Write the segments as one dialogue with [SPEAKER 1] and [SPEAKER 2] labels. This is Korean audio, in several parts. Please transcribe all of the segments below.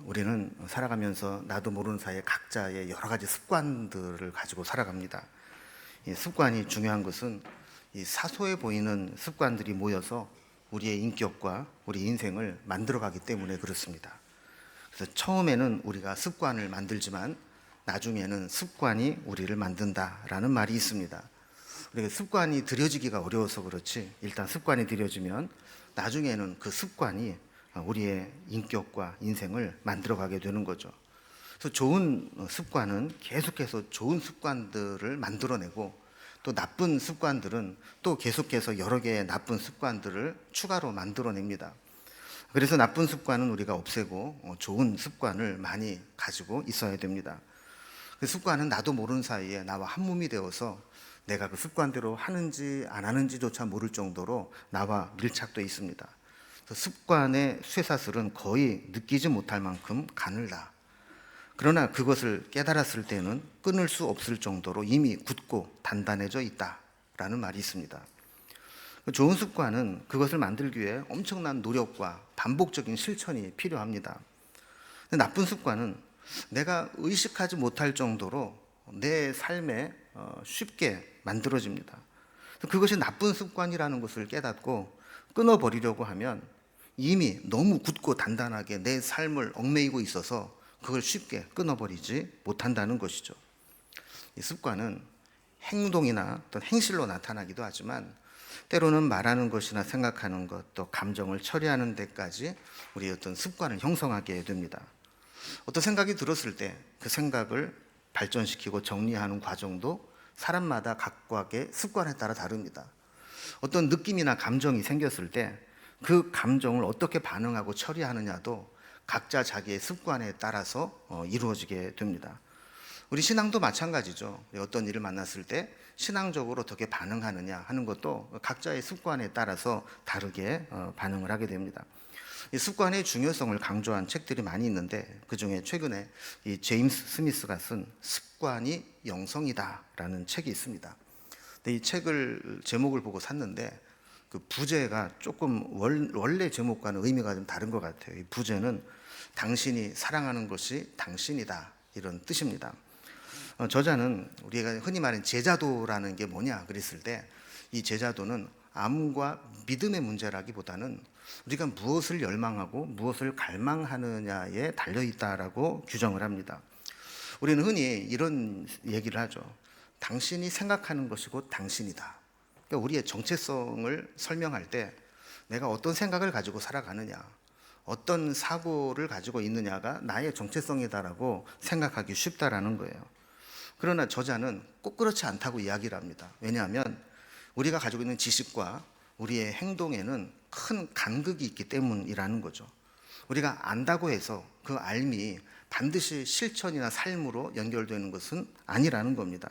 [SPEAKER 1] 우리는 살아가면서 나도 모르는 사이에 각자의 여러 가지 습관들을 가지고 살아갑니다. 이 습관이 중요한 것은 이 사소해 보이는 습관들이 모여서 우리의 인격과 우리 인생을 만들어가기 때문에 그렇습니다. 그래서 처음에는 우리가 습관을 만들지만 나중에는 습관이 우리를 만든다라는 말이 있습니다. 우리가 습관이 들여지기가 어려워서 그렇지, 일단 습관이 들여지면 나중에는 그 습관이 우리의 인격과 인생을 만들어가게 되는 거죠. 그래서 좋은 습관은 계속해서 좋은 습관들을 만들어내고, 또 나쁜 습관들은 또 계속해서 여러 개의 나쁜 습관들을 추가로 만들어냅니다. 그래서 나쁜 습관은 우리가 없애고 좋은 습관을 많이 가지고 있어야 됩니다. 그 습관은 나도 모르는 사이에 나와 한 몸이 되어서 내가 그 습관대로 하는지 안 하는지조차 모를 정도로 나와 밀착되어 있습니다. 습관의 쇠사슬은 거의 느끼지 못할 만큼 가늘다. 그러나 그것을 깨달았을 때는 끊을 수 없을 정도로 이미 굳고 단단해져 있다라는 말이 있습니다. 좋은 습관은 그것을 만들기 위해 엄청난 노력과 반복적인 실천이 필요합니다. 나쁜 습관은 내가 의식하지 못할 정도로 내 삶에 쉽게 만들어집니다. 그것이 나쁜 습관이라는 것을 깨닫고 끊어버리려고 하면 이미 너무 굳고 단단하게 내 삶을 얽매이고 있어서 그걸 쉽게 끊어버리지 못한다는 것이죠. 이 습관은 행동이나 어떤 행실로 나타나기도 하지만 때로는 말하는 것이나 생각하는 것, 또 감정을 처리하는 데까지 우리의 어떤 습관을 형성하게 됩니다. 어떤 생각이 들었을 때 그 생각을 발전시키고 정리하는 과정도 사람마다 각각의 습관에 따라 다릅니다. 어떤 느낌이나 감정이 생겼을 때 그 감정을 어떻게 반응하고 처리하느냐도 각자 자기의 습관에 따라서 이루어지게 됩니다. 우리 신앙도 마찬가지죠. 어떤 일을 만났을 때 신앙적으로 어떻게 반응하느냐 하는 것도 각자의 습관에 따라서 다르게 반응을 하게 됩니다. 이 습관의 중요성을 강조한 책들이 많이 있는데, 그중에 최근에 이 제임스 스미스가 쓴 습관이 영성이다라는 책이 있습니다. 근데 이 책을 제목을 보고 샀는데 그 부제가 조금 원래 제목과는 의미가 좀 다른 것 같아요. 이 부제는 당신이 사랑하는 것이 당신이다, 이런 뜻입니다. 저자는 우리가 흔히 말하는 제자도라는 게 뭐냐 그랬을 때, 이 제자도는 암과 믿음의 문제라기보다는 우리가 무엇을 열망하고 무엇을 갈망하느냐에 달려있다라고 규정을 합니다. 우리는 흔히 이런 얘기를 하죠. 당신이 생각하는 것이 곧 당신이다. 그러니까 우리의 정체성을 설명할 때 내가 어떤 생각을 가지고 살아가느냐, 어떤 사고를 가지고 있느냐가 나의 정체성이다라고 생각하기 쉽다라는 거예요. 그러나 저자는 꼭 그렇지 않다고 이야기를 합니다. 왜냐하면 우리가 가지고 있는 지식과 우리의 행동에는 큰 간극이 있기 때문이라는 거죠. 우리가 안다고 해서 그 알미 반드시 실천이나 삶으로 연결되는 것은 아니라는 겁니다.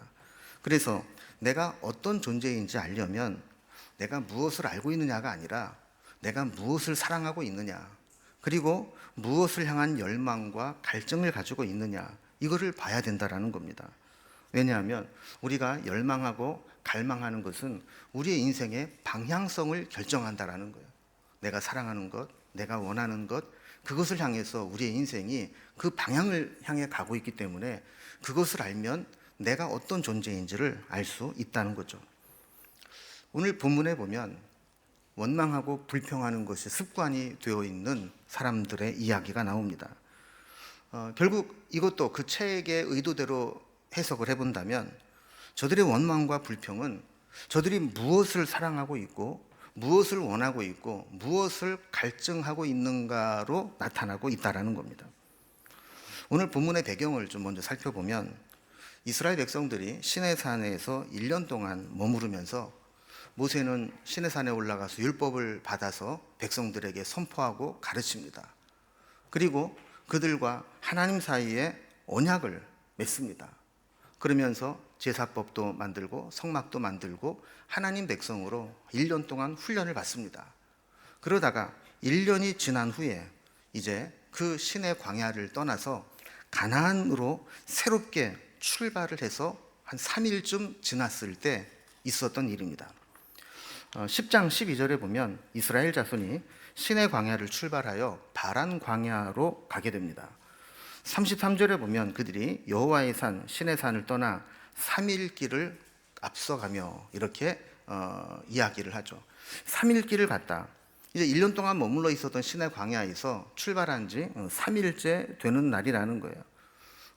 [SPEAKER 1] 그래서 내가 어떤 존재인지 알려면 내가 무엇을 알고 있느냐가 아니라 내가 무엇을 사랑하고 있느냐, 그리고 무엇을 향한 열망과 갈증을 가지고 있느냐, 이거를 봐야 된다라는 겁니다. 왜냐하면 우리가 열망하고 갈망하는 것은 우리의 인생의 방향성을 결정한다라는 거예요. 내가 사랑하는 것, 내가 원하는 것, 그것을 향해서 우리의 인생이 그 방향을 향해 가고 있기 때문에 그것을 알면 내가 어떤 존재인지를 알 수 있다는 거죠. 오늘 본문에 보면 원망하고 불평하는 것이 습관이 되어 있는 사람들의 이야기가 나옵니다. 결국 이것도 그 책의 의도대로 해석을 해본다면 저들의 원망과 불평은 저들이 무엇을 사랑하고 있고 무엇을 원하고 있고 무엇을 갈증하고 있는가로 나타나고 있다는 겁니다. 오늘 본문의 배경을 좀 먼저 살펴보면 이스라엘 백성들이 시내산에서 1년 동안 머무르면서 모세는 시내산에 올라가서 율법을 받아서 백성들에게 선포하고 가르칩니다. 그리고 그들과 하나님 사이에 언약을 맺습니다. 그러면서 제사법도 만들고 성막도 만들고 하나님 백성으로 1년 동안 훈련을 받습니다. 그러다가 1년이 지난 후에 이제 그 시내 광야를 떠나서 가나안으로 새롭게 출발을 해서 한 3일쯤 지났을 때 있었던 일입니다. 10장 12절에 보면 이스라엘 자손이 시내 광야를 출발하여 바란 광야로 가게 됩니다. 33절에 보면 그들이 여호와의 산 시내 산을 떠나 3일 길을 앞서가며 이렇게 이야기를 하죠. 3일 길을 갔다. 이제 1년 동안 머물러 있었던 시내 광야에서 출발한 지 3일째 되는 날이라는 거예요.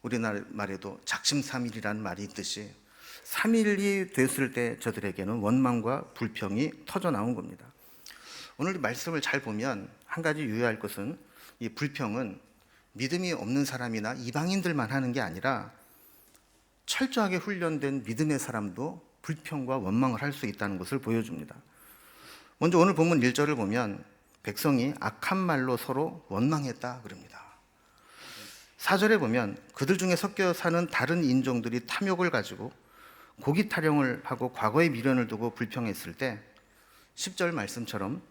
[SPEAKER 1] 우리나라 말에도 작심삼일이라는 말이 있듯이 3일이 됐을 때 저들에게는 원망과 불평이 터져 나온 겁니다. 오늘 말씀을 잘 보면 한 가지 유의할 것은 이 불평은 믿음이 없는 사람이나 이방인들만 하는 게 아니라 철저하게 훈련된 믿음의 사람도 불평과 원망을 할 수 있다는 것을 보여줍니다. 먼저 오늘 본문 1절을 보면 백성이 악한 말로 서로 원망했다 그럽니다. 4절에 보면 그들 중에 섞여 사는 다른 인종들이 탐욕을 가지고 고기 타령을 하고 과거의 미련을 두고 불평했을 때 10절 말씀처럼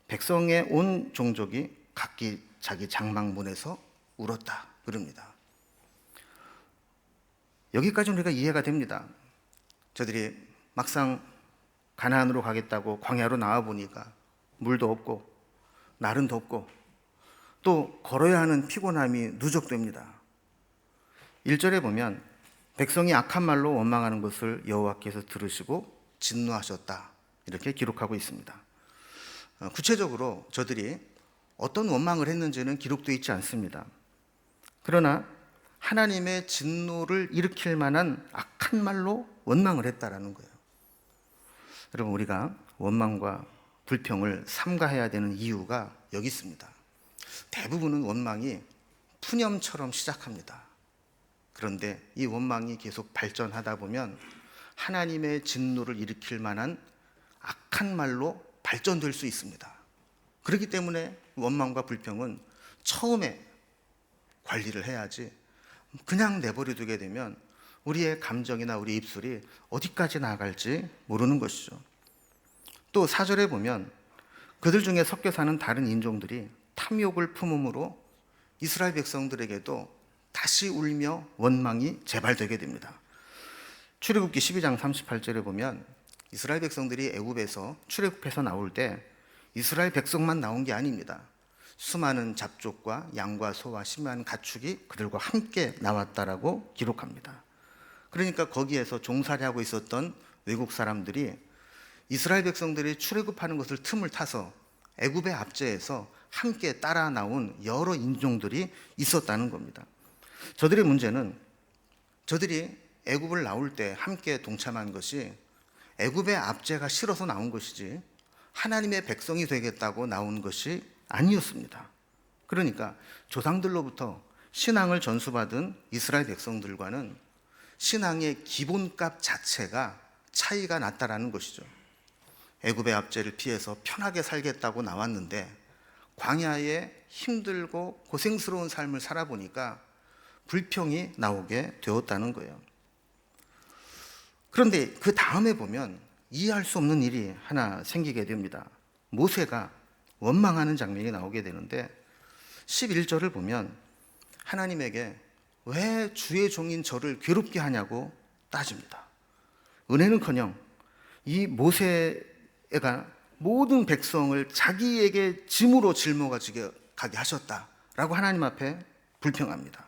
[SPEAKER 1] 백성의 온 종족이 각기 자기 장막문에서 울었다 그럽니다. 여기까지 우리가 이해가 됩니다. 저들이 막상 가나안으로 가겠다고 광야로 나와 보니까 물도 없고 날은 덥고 또 걸어야 하는 피곤함이 누적됩니다. 1절에 보면 백성이 악한 말로 원망하는 것을 여호와께서 들으시고 진노하셨다 이렇게 기록하고 있습니다. 구체적으로 저들이 어떤 원망을 했는지는 기록되어 있지 않습니다. 그러나 하나님의 진노를 일으킬 만한 악한 말로 원망을 했다라는 거예요. 여러분, 우리가 원망과 불평을 삼가해야 되는 이유가 여기 있습니다. 대부분은 원망이 푸념처럼 시작합니다. 그런데 이 원망이 계속 발전하다 보면 하나님의 진노를 일으킬 만한 악한 말로 발전될 수 있습니다. 그렇기 때문에 원망과 불평은 처음에 관리를 해야지 그냥 내버려 두게 되면 우리의 감정이나 우리 입술이 어디까지 나아갈지 모르는 것이죠. 또 4절에 보면 그들 중에 섞여 사는 다른 인종들이 탐욕을 품음으로 이스라엘 백성들에게도 다시 울며 원망이 재발되게 됩니다. 출애굽기 12장 38절에 보면 이스라엘 백성들이 애굽에서 출애굽해서 나올 때 이스라엘 백성만 나온 게 아닙니다. 수많은 잡족과 양과 소와 심한 가축이 그들과 함께 나왔다라고 기록합니다. 그러니까 거기에서 종살이하고 있었던 외국 사람들이 이스라엘 백성들이 출애굽하는 것을 틈을 타서 애굽의 압제에서 함께 따라 나온 여러 인종들이 있었다는 겁니다. 저들의 문제는 저들이 애굽을 나올 때 함께 동참한 것이 애굽의 압제가 싫어서 나온 것이지 하나님의 백성이 되겠다고 나온 것이 아니었습니다. 그러니까 조상들로부터 신앙을 전수받은 이스라엘 백성들과는 신앙의 기본값 자체가 차이가 났다라는 것이죠. 애굽의 압제를 피해서 편하게 살겠다고 나왔는데 광야에 힘들고 고생스러운 삶을 살아보니까 불평이 나오게 되었다는 거예요. 그런데 그 다음에 보면 이해할 수 없는 일이 하나 생기게 됩니다. 모세가 원망하는 장면이 나오게 되는데 11절을 보면 하나님에게 왜 주의 종인 저를 괴롭게 하냐고 따집니다. 은혜는커녕 이 모세가 모든 백성을 자기에게 짐으로 짊어지게 가게 하셨다라고 하나님 앞에 불평합니다.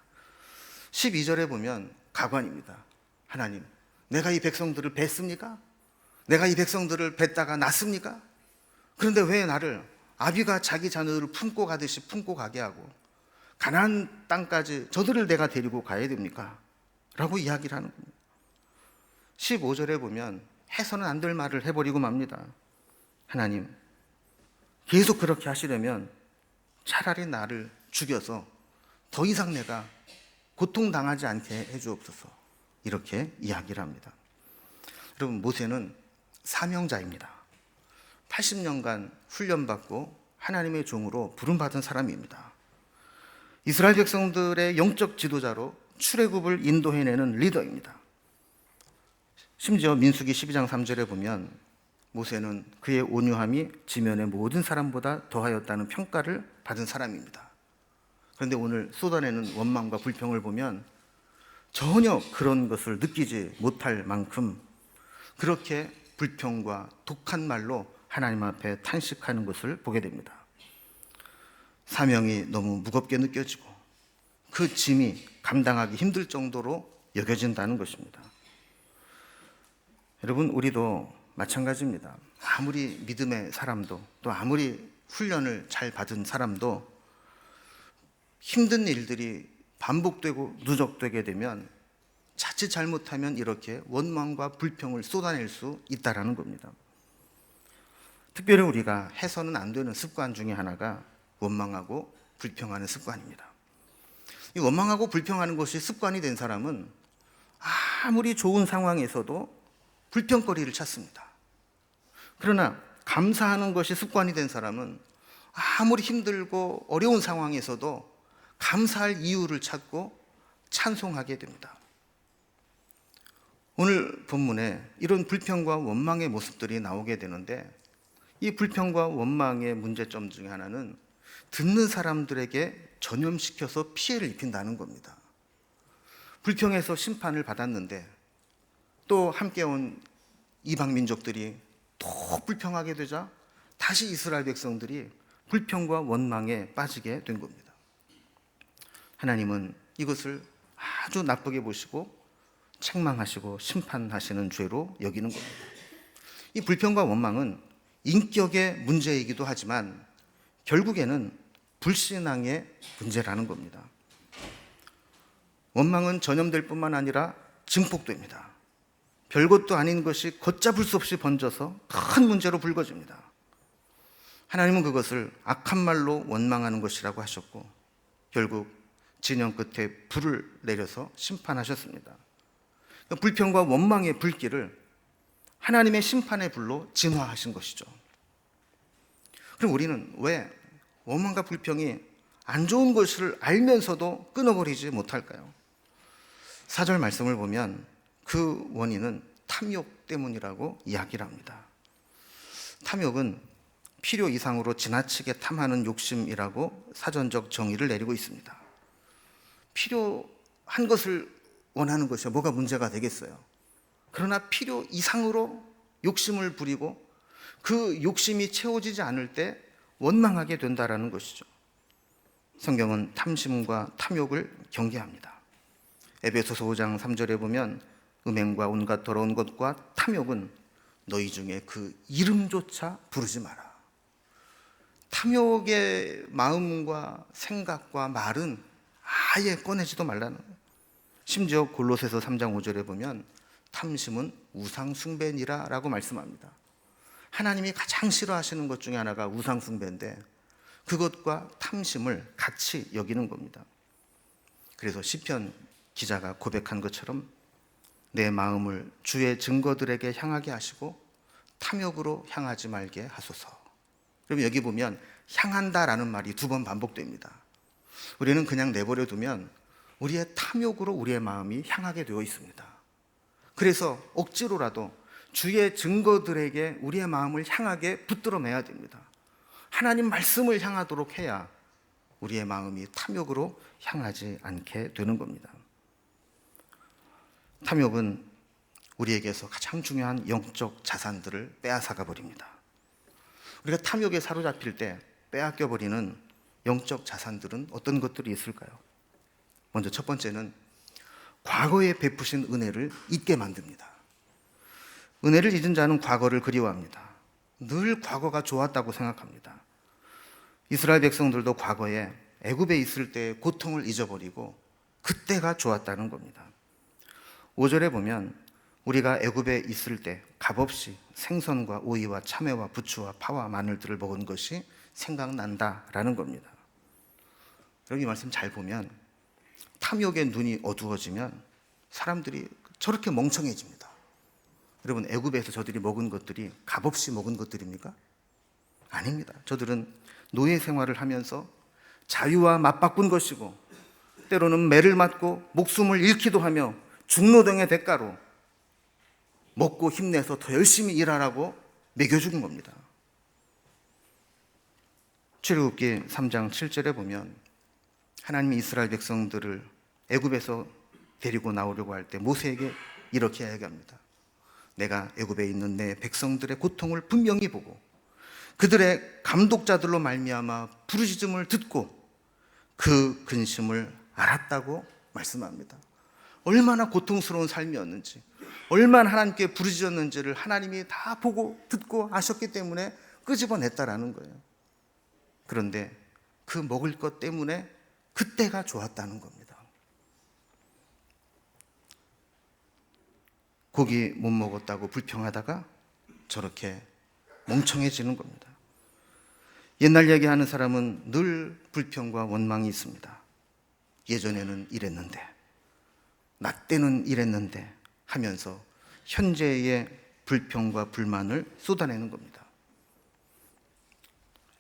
[SPEAKER 1] 12절에 보면 가관입니다. 하나님, 내가 이 백성들을 뱄습니까? 내가 이 백성들을 뱄다가 낳습니까? 그런데 왜 나를 아비가 자기 자녀들을 품고 가듯이 품고 가게 하고 가나안 땅까지 저들을 내가 데리고 가야 됩니까? 라고 이야기를 하는 겁니다. 15절에 보면 해서는 안 될 말을 해버리고 맙니다. 하나님, 계속 그렇게 하시려면 차라리 나를 죽여서 더 이상 내가 고통당하지 않게 해주옵소서. 이렇게 이야기를 합니다. 여러분, 모세는 사명자입니다. 80년간 훈련받고 하나님의 종으로 부름받은 사람입니다. 이스라엘 백성들의 영적 지도자로 출애굽을 인도해내는 리더입니다. 심지어 민수기 12장 3절에 보면 모세는 그의 온유함이 지면의 모든 사람보다 더하였다는 평가를 받은 사람입니다. 그런데 오늘 쏟아내는 원망과 불평을 보면 전혀 그런 것을 느끼지 못할 만큼 그렇게 불평과 독한 말로 하나님 앞에 탄식하는 것을 보게 됩니다. 사명이 너무 무겁게 느껴지고 그 짐이 감당하기 힘들 정도로 여겨진다는 것입니다. 여러분, 우리도 마찬가지입니다. 아무리 믿음의 사람도, 또 아무리 훈련을 잘 받은 사람도 힘든 일들이 반복되고 누적되게 되면 자칫 잘못하면 이렇게 원망과 불평을 쏟아낼 수 있다는 겁니다. 특별히 우리가 해서는 안 되는 습관 중에 하나가 원망하고 불평하는 습관입니다. 이 원망하고 불평하는 것이 습관이 된 사람은 아무리 좋은 상황에서도 불평거리를 찾습니다. 그러나 감사하는 것이 습관이 된 사람은 아무리 힘들고 어려운 상황에서도 감사할 이유를 찾고 찬송하게 됩니다. 오늘 본문에 이런 불평과 원망의 모습들이 나오게 되는데, 이 불평과 원망의 문제점 중에 하나는 듣는 사람들에게 전염시켜서 피해를 입힌다는 겁니다. 불평해서 심판을 받았는데 또 함께 온 이방 민족들이 또 불평하게 되자 다시 이스라엘 백성들이 불평과 원망에 빠지게 된 겁니다. 하나님은 이것을 아주 나쁘게 보시고 책망하시고 심판하시는 죄로 여기는 겁니다. 이 불평과 원망은 인격의 문제이기도 하지만 결국에는 불신앙의 문제라는 겁니다. 원망은 전염될 뿐만 아니라 증폭됩니다. 별것도 아닌 것이 걷잡을 수 없이 번져서 큰 문제로 불거집니다. 하나님은 그것을 악한 말로 원망하는 것이라고 하셨고 결국 진영 끝에 불을 내려서 심판하셨습니다. 불평과 원망의 불길을 하나님의 심판의 불로 진화하신 것이죠. 그럼 우리는 왜 원망과 불평이 안 좋은 것을 알면서도 끊어버리지 못할까요? 4절 말씀을 보면 그 원인은 탐욕 때문이라고 이야기를 합니다. 탐욕은 필요 이상으로 지나치게 탐하는 욕심이라고 사전적 정의를 내리고 있습니다. 필요한 것을 원하는 것이 뭐가 문제가 되겠어요? 그러나 필요 이상으로 욕심을 부리고 그 욕심이 채워지지 않을 때 원망하게 된다는 것이죠. 성경은 탐심과 탐욕을 경계합니다. 에베소서 5장 3절에 보면 음행과 온갖 더러운 것과 탐욕은 너희 중에 그 이름조차 부르지 마라. 탐욕의 마음과 생각과 말은 아예 꺼내지도 말라는 거예요. 심지어 골로새서 3장 5절에 보면 탐심은 우상 숭배니라 라고 말씀합니다. 하나님이 가장 싫어하시는 것 중에 하나가 우상 숭배인데 그것과 탐심을 같이 여기는 겁니다. 그래서 시편 기자가 고백한 것처럼 내 마음을 주의 증거들에게 향하게 하시고 탐욕으로 향하지 말게 하소서. 그럼 여기 보면 향한다라는 말이 2번 반복됩니다. 우리는 그냥 내버려 두면 우리의 탐욕으로 우리의 마음이 향하게 되어 있습니다. 그래서 억지로라도 주의 증거들에게 우리의 마음을 향하게 붙들어내야 됩니다. 하나님 말씀을 향하도록 해야 우리의 마음이 탐욕으로 향하지 않게 되는 겁니다. 탐욕은 우리에게서 가장 중요한 영적 자산들을 빼앗아가 버립니다. 우리가 탐욕에 사로잡힐 때 빼앗겨 버리는 영적 자산들은 어떤 것들이 있을까요? 먼저 첫 번째는 과거에 베푸신 은혜를 잊게 만듭니다. 은혜를 잊은 자는 과거를 그리워합니다. 늘 과거가 좋았다고 생각합니다. 이스라엘 백성들도 과거에 애굽에 있을 때의 고통을 잊어버리고 그때가 좋았다는 겁니다. 5절에 보면 우리가 애굽에 있을 때 값없이 생선과 오이와 참외와 부추와 파와 마늘들을 먹은 것이 생각난다라는 겁니다. 여기 말씀 잘 보면 탐욕의 눈이 어두워지면 사람들이 저렇게 멍청해집니다. 여러분, 애굽에서 저들이 먹은 것들이 값없이 먹은 것들입니까? 아닙니다. 저들은 노예 생활을 하면서 자유와 맞바꾼 것이고 때로는 매를 맞고 목숨을 잃기도 하며 중노동의 대가로 먹고 힘내서 더 열심히 일하라고 먹여준 겁니다. 출애굽기 3장 7절에 보면 하나님이 이스라엘 백성들을 애굽에서 데리고 나오려고 할 때 모세에게 이렇게 이야기합니다. 내가 애굽에 있는 내 백성들의 고통을 분명히 보고 그들의 감독자들로 말미암아 부르짖음을 듣고 그 근심을 알았다고 말씀합니다. 얼마나 고통스러운 삶이었는지, 얼마나 하나님께 부르짖었는지를 하나님이 다 보고 듣고 아셨기 때문에 끄집어냈다라는 거예요. 그런데 그 먹을 것 때문에 그때가 좋았다는 겁니다. 고기 못 먹었다고 불평하다가 저렇게 멍청해지는 겁니다. 옛날 얘기하는 사람은 늘 불평과 원망이 있습니다. 예전에는 이랬는데, 나 때는 이랬는데 하면서 현재의 불평과 불만을 쏟아내는 겁니다.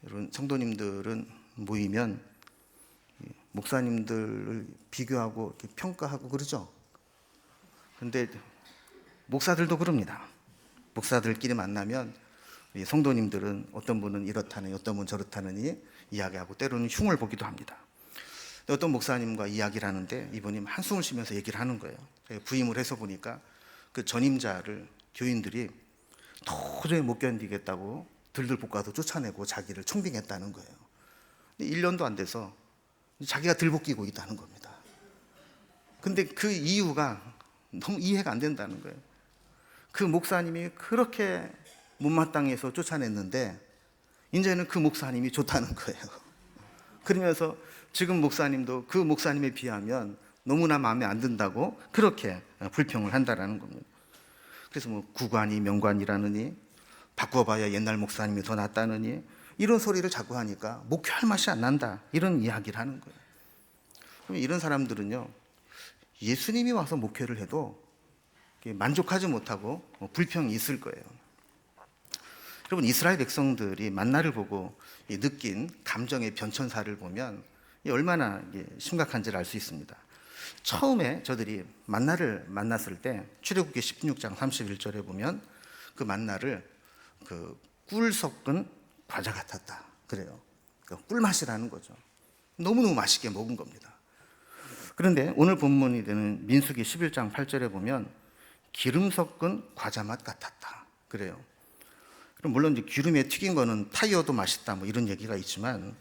[SPEAKER 1] 여러분, 성도님들은 모이면 목사님들을 비교하고 평가하고 그러죠. 그런데 목사들도 그럽니다. 목사들끼리 만나면 성도님들은 어떤 분은 이렇다느니 어떤 분은 저렇다느니 이야기하고 때로는 흉을 보기도 합니다. 어떤 목사님과 이야기를 하는데 이분이 한숨을 쉬면서 얘기를 하는 거예요. 부임을 해서 보니까 그 전임자를 교인들이 도저히 못 견디겠다고 들들 볶아도 쫓아내고 자기를 총빙했다는 거예요. 1년도 안 돼서 자기가 들볶이고 있다는 겁니다. 근데 그 이유가 너무 이해가 안 된다는 거예요. 그 목사님이 그렇게 못마땅해서 쫓아냈는데 이제는 그 목사님이 좋다는 거예요. 그러면서 지금 목사님도 그 목사님에 비하면 너무나 마음에 안 든다고 그렇게 불평을 한다라는 겁니다. 그래서 뭐 구관이 명관이라느니 바꿔봐야 옛날 목사님이 더 낫다느니 이런 소리를 자꾸 하니까 목회할 맛이 안 난다, 이런 이야기를 하는 거예요. 그럼 이런 사람들은요, 예수님이 와서 목회를 해도 만족하지 못하고 불평이 있을 거예요. 여러분, 이스라엘 백성들이 만나를 보고 느낀 감정의 변천사를 보면 얼마나 심각한지를 알 수 있습니다. 처음에 저들이 만나를 만났을 때 출애굽기 16장 31절에 보면 그 만나를 그 꿀 섞은 과자 같았다 그래요. 그러니까 꿀맛이라는 거죠. 너무너무 맛있게 먹은 겁니다. 그런데 오늘 본문이 되는 민수기 11장 8절에 보면 기름 섞은 과자 맛 같았다 그래요. 그럼 물론 이제 기름에 튀긴 거는 타이어도 맛있다 뭐 이런 얘기가 있지만,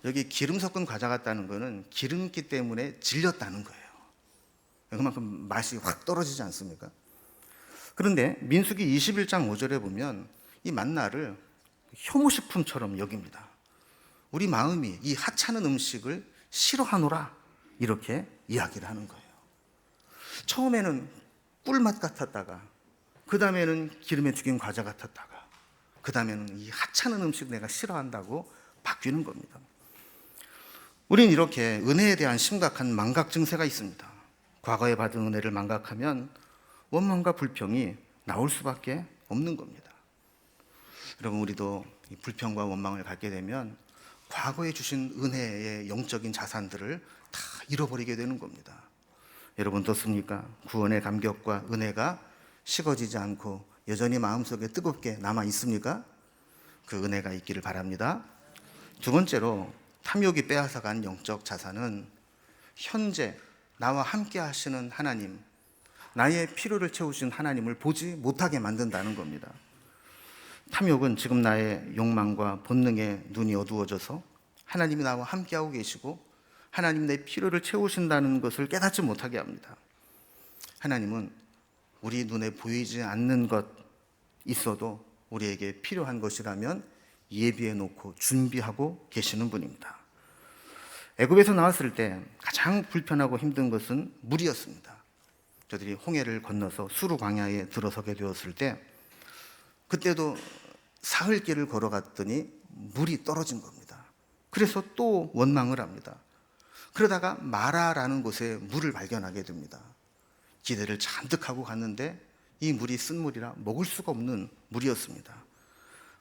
[SPEAKER 1] 여기 기름 섞은 과자 같다는 거는 기름기 때문에 질렸다는 거예요. 그만큼 맛이 확 떨어지지 않습니까? 그런데 민수기 21장 5절에 보면 이 만나를 혐오식품처럼 여깁니다. 우리 마음이 이 하찮은 음식을 싫어하노라, 이렇게 이야기를 하는 거예요. 처음에는 꿀맛 같았다가, 그 다음에는 기름에 튀긴 과자 같았다가, 그 다음에는 이 하찮은 음식 내가 싫어한다고 바뀌는 겁니다. 우린 이렇게 은혜에 대한 심각한 망각 증세가 있습니다. 과거에 받은 은혜를 망각하면 원망과 불평이 나올 수밖에 없는 겁니다. 여러분, 우리도 이 불평과 원망을 갖게 되면 과거에 주신 은혜의 영적인 자산들을 다 잃어버리게 되는 겁니다. 여러분 어떻습니까? 구원의 감격과 은혜가 식어지지 않고 여전히 마음속에 뜨겁게 남아 있습니까? 그 은혜가 있기를 바랍니다. 두 번째로, 탐욕이 빼앗아간 영적 자산은 현재 나와 함께 하시는 하나님, 나의 필요를 채우신 하나님을 보지 못하게 만든다는 겁니다. 탐욕은 지금 나의 욕망과 본능에 눈이 어두워져서 하나님이 나와 함께하고 계시고 하나님 내 필요를 채우신다는 것을 깨닫지 못하게 합니다. 하나님은 우리 눈에 보이지 않는 것 있어도 우리에게 필요한 것이라면 예비해 놓고 준비하고 계시는 분입니다. 애굽에서 나왔을 때 가장 불편하고 힘든 것은 물이었습니다. 저들이 홍해를 건너서 수르 광야에 들어서게 되었을 때 그때도 사흘 길을 걸어갔더니 물이 떨어진 겁니다. 그래서 또 원망을 합니다. 그러다가 마라라는 곳에 물을 발견하게 됩니다. 기대를 잔뜩 하고 갔는데 이 물이 쓴 물이라 먹을 수가 없는 물이었습니다.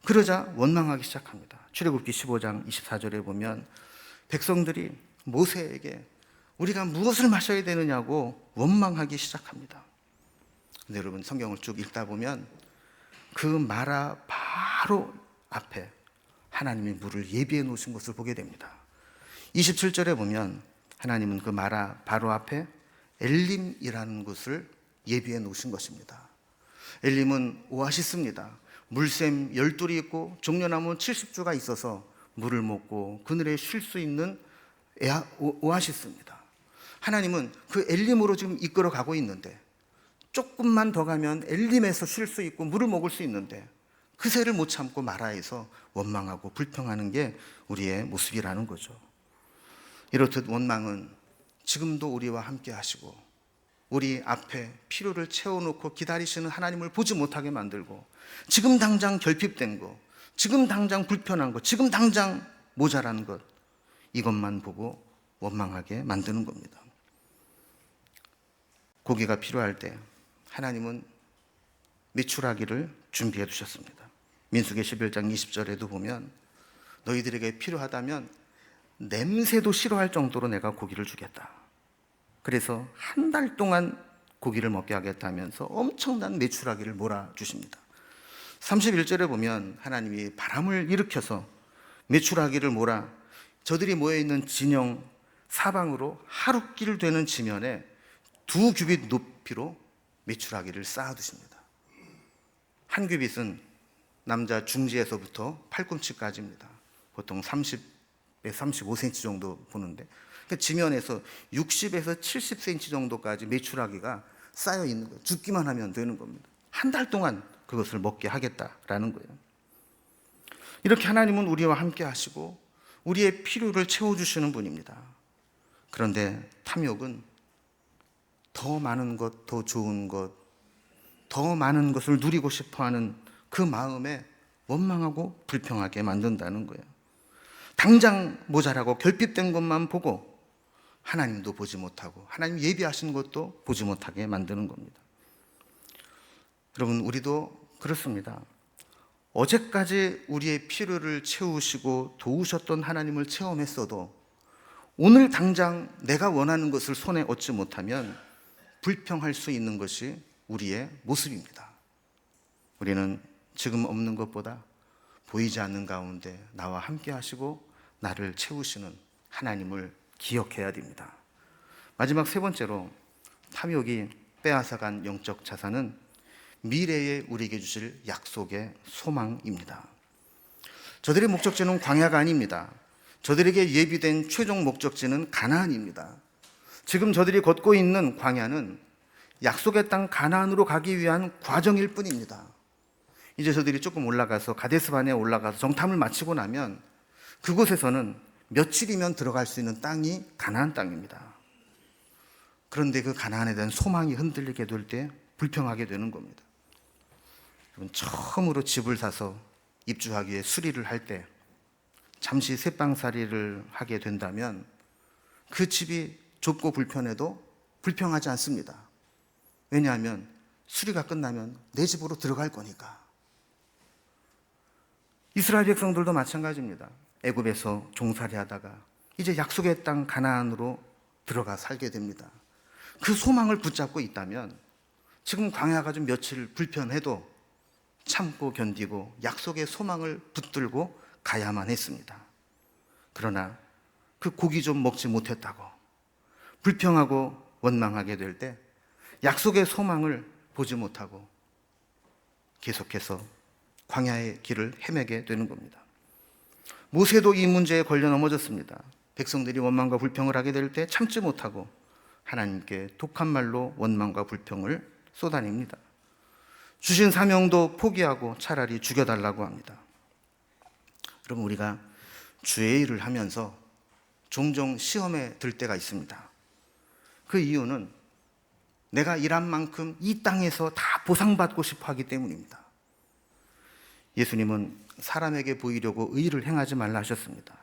[SPEAKER 1] 그러자 원망하기 시작합니다. 출애굽기 15장 24절에 보면 백성들이 모세에게 우리가 무엇을 마셔야 되느냐고 원망하기 시작합니다. 근데 여러분, 성경을 쭉 읽다 보면 그 마라 바로 앞에 하나님이 물을 예비해 놓으신 것을 보게 됩니다. 27절에 보면 하나님은 그 마라 바로 앞에 엘림이라는 곳을 예비해 놓으신 것입니다. 엘림은 오아시스입니다. 물샘 12이 있고 종려나무 70주가 있어서 물을 먹고 그늘에 쉴 수 있는 오아시스입니다. 하나님은 그 엘림으로 지금 이끌어 가고 있는데, 조금만 더 가면 엘림에서 쉴 수 있고 물을 먹을 수 있는데 그새를 못 참고 마라에서 원망하고 불평하는 게 우리의 모습이라는 거죠. 이렇듯 원망은 지금도 우리와 함께 하시고 우리 앞에 필요를 채워놓고 기다리시는 하나님을 보지 못하게 만들고, 지금 당장 결핍된 거, 지금 당장 불편한 것, 지금 당장 모자란 것, 이것만 보고 원망하게 만드는 겁니다. 고기가 필요할 때 하나님은 메추라기를 준비해 두셨습니다. 민수기 11장 20절에도 보면 너희들에게 필요하다면 냄새도 싫어할 정도로 내가 고기를 주겠다. 그래서 한 달 동안 고기를 먹게 하겠다면서 엄청난 메추라기를 몰아주십니다. 31절에 보면 하나님이 바람을 일으켜서 메추라기를 몰아 저들이 모여있는 진영 사방으로 하루길 되는 지면에 2규빗 높이로 메추라기를 쌓아두십니다. 한 규빗은 남자 중지에서부터 팔꿈치까지입니다. 보통 30에서 35cm 정도 보는데, 그러니까 지면에서 60에서 70cm 정도까지 메추라기가 쌓여 있는 거예요. 죽기만 하면 되는 겁니다. 한 달 동안 그것을 먹게 하겠다라는 거예요. 이렇게 하나님은 우리와 함께 하시고 우리의 필요를 채워주시는 분입니다. 그런데 탐욕은 더 많은 것, 더 좋은 것, 더 많은 것을 누리고 싶어하는 그 마음에 원망하고 불평하게 만든다는 거예요. 당장 모자라고 결핍된 것만 보고 하나님도 보지 못하고 하나님 예비하신 것도 보지 못하게 만드는 겁니다. 여러분, 우리도 그렇습니다. 어제까지 우리의 필요를 채우시고 도우셨던 하나님을 체험했어도 오늘 당장 내가 원하는 것을 손에 얻지 못하면 불평할 수 있는 것이 우리의 모습입니다. 우리는 지금 없는 것보다 보이지 않는 가운데 나와 함께 하시고 나를 채우시는 하나님을 기억해야 됩니다. 마지막 세 번째로, 탐욕이 빼앗아간 영적 자산은 미래에 우리에게 주실 약속의 소망입니다. 저들의 목적지는 광야가 아닙니다. 저들에게 예비된 최종 목적지는 가나안입니다. 지금 저들이 걷고 있는 광야는 약속의 땅 가나안으로 가기 위한 과정일 뿐입니다. 이제 저들이 조금 올라가서 가데스반에 올라가서 정탐을 마치고 나면 그곳에서는 며칠이면 들어갈 수 있는 땅이 가나안 땅입니다. 그런데 그 가나안에 대한 소망이 흔들리게 될 때 불평하게 되는 겁니다. 처음으로 집을 사서 입주하기 위해 수리를 할 때 잠시 새방살이를 하게 된다면 그 집이 좁고 불편해도 불평하지 않습니다. 왜냐하면 수리가 끝나면 내 집으로 들어갈 거니까. 이스라엘 백성들도 마찬가지입니다. 애굽에서 종살이 하다가 이제 약속의 땅 가나안으로 들어가 살게 됩니다. 그 소망을 붙잡고 있다면 지금 광야가 좀 며칠 불편해도 참고 견디고 약속의 소망을 붙들고 가야만 했습니다. 그러나 그 고기 좀 먹지 못했다고 불평하고 원망하게 될 때 약속의 소망을 보지 못하고 계속해서 광야의 길을 헤매게 되는 겁니다. 모세도 이 문제에 걸려 넘어졌습니다. 백성들이 원망과 불평을 하게 될 때 참지 못하고 하나님께 독한 말로 원망과 불평을 쏟아냅니다. 주신 사명도 포기하고 차라리 죽여달라고 합니다. 여러분, 우리가 주의 일을 하면서 종종 시험에 들 때가 있습니다. 그 이유는 내가 일한 만큼 이 땅에서 다 보상받고 싶어 하기 때문입니다. 예수님은 사람에게 보이려고 의를 행하지 말라 하셨습니다.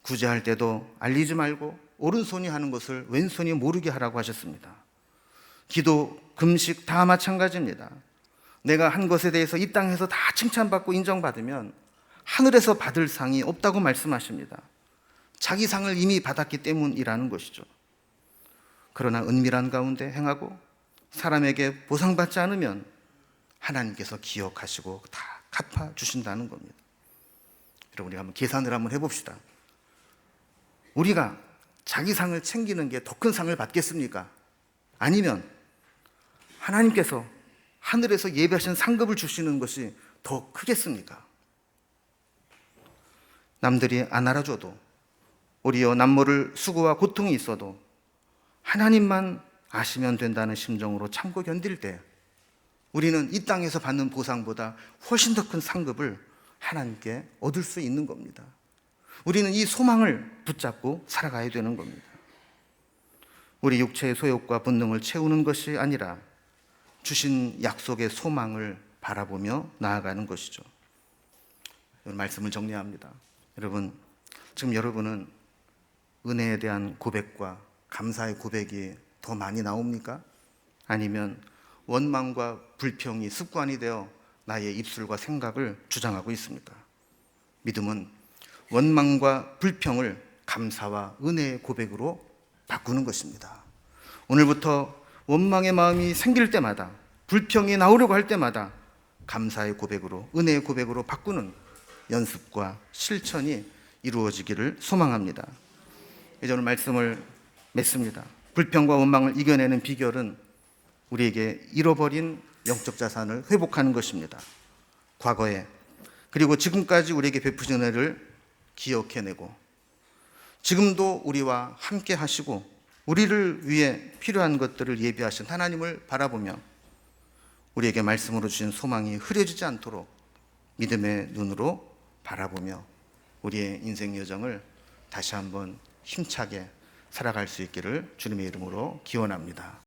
[SPEAKER 1] 구제할 때도 알리지 말고 오른손이 하는 것을 왼손이 모르게 하라고 하셨습니다. 기도, 금식 다 마찬가지입니다. 내가 한 것에 대해서 이 땅에서 다 칭찬받고 인정받으면 하늘에서 받을 상이 없다고 말씀하십니다. 자기 상을 이미 받았기 때문이라는 것이죠. 그러나 은밀한 가운데 행하고 사람에게 보상받지 않으면 하나님께서 기억하시고 다 갚아주신다는 겁니다. 여러분, 우리가 한번 계산을 한번 해봅시다. 우리가 자기 상을 챙기는 게 더 큰 상을 받겠습니까? 아니면 하나님께서 하늘에서 예비하신 상급을 주시는 것이 더 크겠습니까? 남들이 안 알아줘도, 우리여 남모를 수고와 고통이 있어도 하나님만 아시면 된다는 심정으로 참고 견딜 때 우리는 이 땅에서 받는 보상보다 훨씬 더 큰 상급을 하나님께 얻을 수 있는 겁니다. 우리는 이 소망을 붙잡고 살아가야 되는 겁니다. 우리 육체의 소욕과 본능을 채우는 것이 아니라 주신 약속의 소망을 바라보며 나아가는 것이죠. 말씀을 정리합니다. 여러분, 지금 여러분은 은혜에 대한 고백과 감사의 고백이 더 많이 나옵니까? 아니면 원망과 불평이 습관이 되어 나의 입술과 생각을 주장하고 있습니까? 믿음은 원망과 불평을 감사와 은혜의 고백으로 바꾸는 것입니다. 오늘부터 원망의 마음이 생길 때마다, 불평이 나오려고 할 때마다 감사의 고백으로, 은혜의 고백으로 바꾸는 연습과 실천이 이루어지기를 소망합니다. 이제 오늘 말씀을 맺습니다. 불평과 원망을 이겨내는 비결은 우리에게 잃어버린 영적 자산을 회복하는 것입니다. 과거에 그리고 지금까지 우리에게 베푸신 은혜를 기억해내고, 지금도 우리와 함께 하시고 우리를 위해 필요한 것들을 예비하신 하나님을 바라보며 우리에게 말씀으로 주신 소망이 흐려지지 않도록 믿음의 눈으로 바라보며 우리의 인생 여정을 다시 한번 힘차게 살아갈 수 있기를 주님의 이름으로 기원합니다.